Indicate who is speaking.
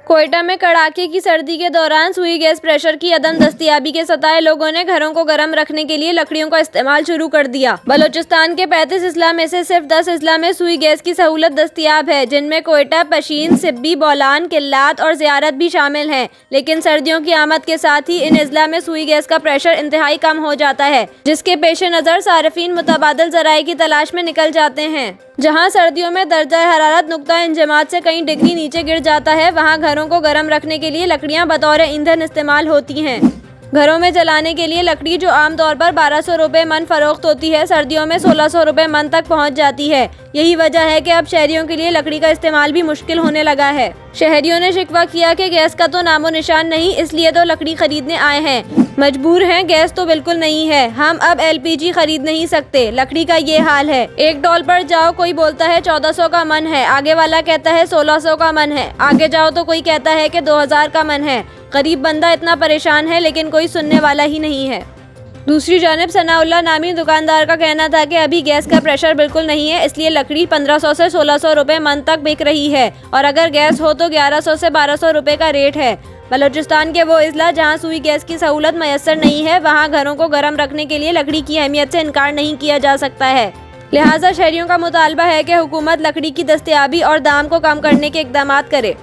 Speaker 1: कोयटा में कड़ाके की सर्दी के दौरान सुई गैस प्रेशर की अदम दस्तयाबी के सताए लोगों ने घरों को गर्म रखने के लिए लकड़ियों का इस्तेमाल शुरू कर दिया। बलूचिस्तान के 35 अजला में से सिर्फ 10 अजला में सुई गैस की सहूलत दस्तयाब है, जिनमें कोयटा, पशीन, सिब्बी, बोलान, किल्लात और ज़ियारत भी शामिल हैं। लेकिन सर्दियों की आमद के साथ ही इन अजला में सुई गैस का प्रेशर इंतहाई कम हो जाता है, जिसके पेश नज़र सार्फिन मुतबादिल ज़राए की तलाश में निकल जाते हैं। जहां सर्दियों में दर्जा हरारत नुक्ता इंजमात से कई डिग्री नीचे गिर जाता है, वहां घरों को गर्म रखने के लिए लकड़ियां बतौर ईंधन इस्तेमाल होती हैं। घरों में जलाने के लिए लकड़ी जो आमतौर पर 1200 रुपये मन फरोख्त होती है, सर्दियों में 1600 रुपये मन तक पहुंच जाती है। यही वजह है कि अब शहरियों के लिए लकड़ी का इस्तेमाल भी मुश्किल होने लगा है। शहरियों ने शिकवा किया कि गैस का तो नामो निशान नहीं, इसलिए तो लकड़ी खरीदने आए हैं। मजबूर हैं, गैस तो बिल्कुल नहीं है, हम अब LPG खरीद नहीं सकते। लकड़ी का ये हाल है। एक डॉल पर जाओ, कोई बोलता है 1400 का मन है, आगे वाला कहता है 1600 का मन है, आगे जाओ तो कोई कहता है कि 2000 का मन है। गरीब बंदा इतना परेशान है, लेकिन कोई सुनने वाला ही नहीं है। दूसरी जानिब सनाउल्लाह नामी दुकानदार का कहना था कि अभी गैस का प्रेशर बिल्कुल नहीं है, इसलिए लकड़ी 1500 से 1600 रुपये मन तक बिक रही है, और अगर गैस हो तो 1100 से 1200 रुपये का रेट है। बलूचिस्तान के वो अजला जहाँ सुई गैस की सहूलत मैसर नहीं है, वहाँ घरों को गर्म रखने के लिए लकड़ी की अहमियत से इनकार नहीं किया जा सकता है। लिहाजा शहरियों का मुतालबा है कि हुकूमत लकड़ी की दस्तयाबी और दाम को कम करने के इक़दामात करे।